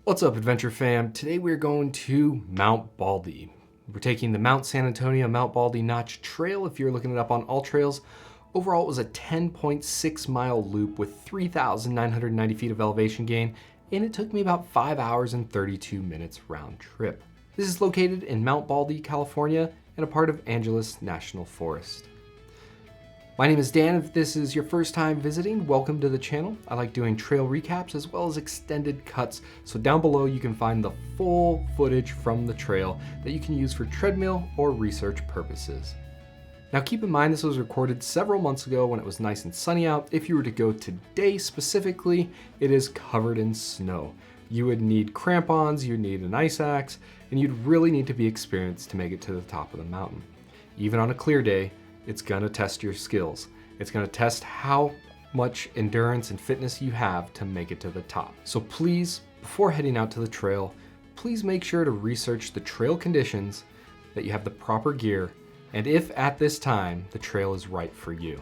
What's up, Adventure fam? Today we're going to Mount Baldy. We're taking the Mount San Antonio Mount Baldy Notch Trail if you're looking it up on All Trails. Overall, it was a 10.6 mile loop with 3,990 feet of elevation gain, and it took me about 5 hours and 32 minutes round trip. This is located in Mount Baldy, California, and a part of Angeles National Forest. My name is Dan. If this is your first time visiting, welcome to the channel. I like doing trail recaps as well as extended cuts, so down below you can find the full footage from the trail that you can use for treadmill or research purposes. Now keep in mind this was recorded several months ago when it was nice and sunny out. If you were to go today specifically, it is covered in snow. You would need crampons, you'd need an ice axe, and you'd really need to be experienced to make it to the top of the mountain. Even on a clear day, it's gonna test your skills. It's gonna test how much endurance and fitness you have to make it to the top. So please, before heading out to the trail, please make sure to research the trail conditions, that you have the proper gear, and if at this time the trail is right for you.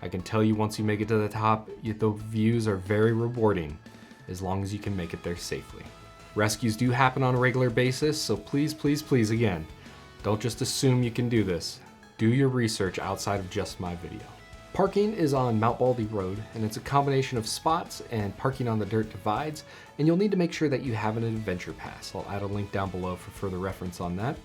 I can tell you once you make it to the top, the views are very rewarding as long as you can make it there safely. Rescues do happen on a regular basis, so please, please, please, again, don't just assume you can do this. Do your research outside of just my video. Parking is on Mount Baldy Road, and it's a combination of spots and parking on the dirt divides, and you'll need to make sure that you have an adventure pass. I'll add a link down below for further reference on that.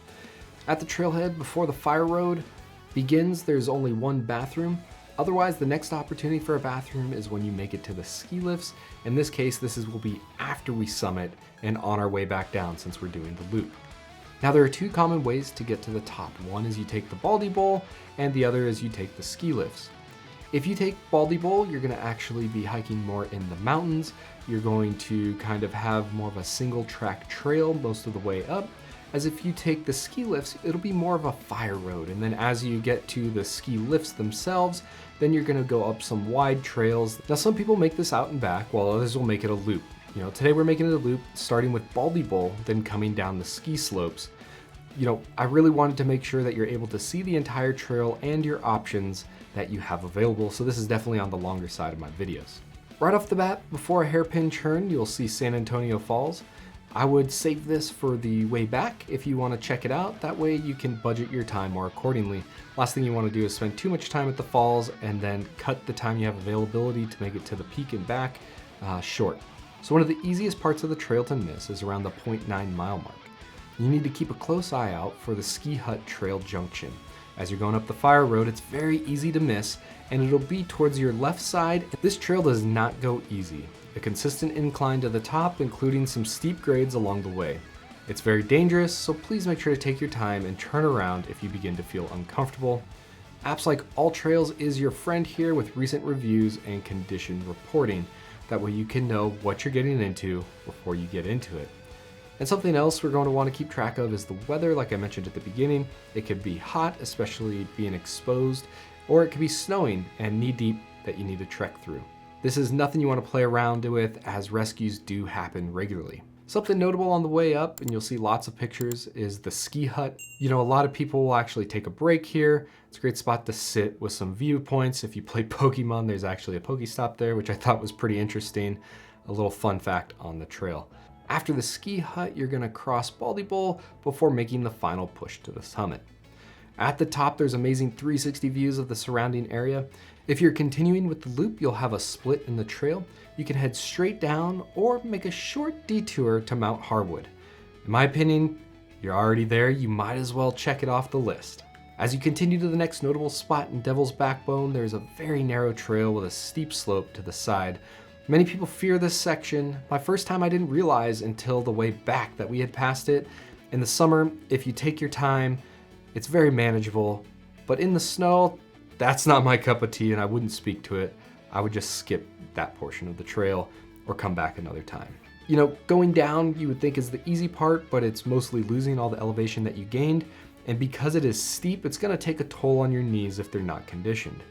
At the trailhead before the fire road begins, there's only one bathroom. Otherwise, the next opportunity for a bathroom is when you make it to the ski lifts. In this case, will be after we summit and on our way back down since we're doing the loop. Now there are two common ways to get to the top. One is you take the Baldy Bowl, and the other is you take the ski lifts. If you take Baldy Bowl, you're gonna actually be hiking more in the mountains. You're going to kind of have more of a single track trail most of the way up. As if you take the ski lifts, it'll be more of a fire road. And then as you get to the ski lifts themselves, then you're gonna go up some wide trails. Now some people make this out and back, while others will make it a loop. Today we're making it a loop, starting with Baldy Bowl, then coming down the ski slopes. I really wanted to make sure that you're able to see the entire trail and your options that you have available, so this is definitely on the longer side of my videos. Right off the bat, before a hairpin turn, you'll see San Antonio Falls. I would save this for the way back if you want to check it out. That way you can budget your time more accordingly. Last thing you want to do is spend too much time at the falls and then cut the time you have availability to make it to the peak and back short. So one of the easiest parts of the trail to miss is around the 0.9 mile mark. You need to keep a close eye out for the Ski Hut Trail Junction. As you're going up the fire road, it's very easy to miss, and it'll be towards your left side. This trail does not go easy. A consistent incline to the top, including some steep grades along the way. It's very dangerous, so please make sure to take your time and turn around if you begin to feel uncomfortable. Apps like All Trails is your friend here with recent reviews and condition reporting. That way you can know what you're getting into before you get into it. And something else we're going to want to keep track of is the weather. Like I mentioned at the beginning, it could be hot, especially being exposed, or it could be snowing and knee deep that you need to trek through. This is nothing you want to play around with, as rescues do happen regularly. Something notable on the way up, and you'll see lots of pictures, is the ski hut. A lot of people will actually take a break here. It's a great spot to sit with some viewpoints. If you play Pokemon, there's actually a Pokestop there, which I thought was pretty interesting. A little fun fact on the trail. After the ski hut, you're gonna cross Baldy Bowl before making the final push to the summit. At the top, there's amazing 360 views of the surrounding area. If you're continuing with the loop, you'll have a split in the trail. You can head straight down or make a short detour to Mount Harwood. In my opinion, you're already there, you might as well check it off the list. As you continue to the next notable spot in Devil's Backbone, there's a very narrow trail with a steep slope to the side. Many people fear this section. My first time I didn't realize until the way back that we had passed it. In the summer, if you take your time, it's very manageable, but in the snow, that's not my cup of tea and I wouldn't speak to it. I would just skip that portion of the trail or come back another time. Going down you would think is the easy part, but it's mostly losing all the elevation that you gained. And because it is steep, it's gonna take a toll on your knees if they're not conditioned.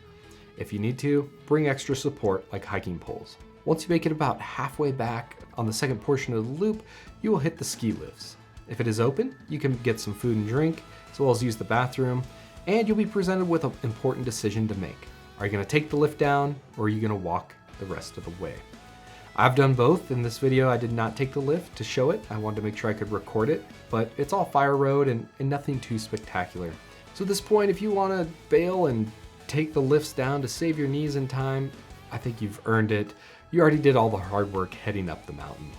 If you need to, bring extra support like hiking poles. Once you make it about halfway back on the second portion of the loop, you will hit the ski lifts. If it is open, you can get some food and drink, as well as use the bathroom, and you'll be presented with an important decision to make. Are you gonna take the lift down, or are you gonna walk the rest of the way? I've done both. In this video, I did not take the lift to show it. I wanted to make sure I could record it, but it's all fire road and nothing too spectacular. So at this point, if you want to bail and take the lifts down to save your knees in time, I think you've earned it. You already did all the hard work heading up the mountain.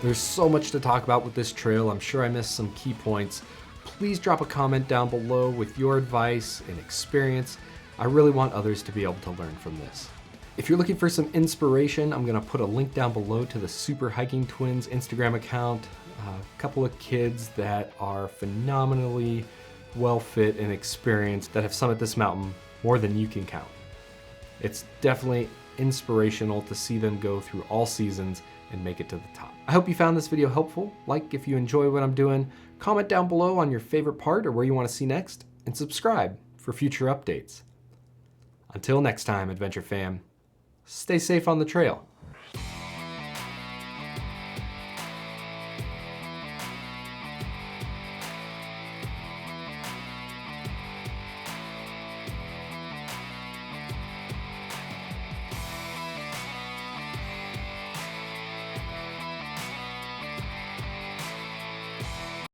There's so much to talk about with this trail. I'm sure I missed some key points. Please drop a comment down below with your advice and experience. I really want others to be able to learn from this. If you're looking for some inspiration, I'm gonna put a link down below to the Super Hiking Twins Instagram account. A couple of kids that are phenomenally well fit and experienced that have summited this mountain more than you can count. It's definitely inspirational to see them go through all seasons and make it to the top. I hope you found this video helpful. Like if you enjoy what I'm doing, comment down below on your favorite part or where you want to see next, and subscribe for future updates. Until next time, Adventure Fam, stay safe on the trail.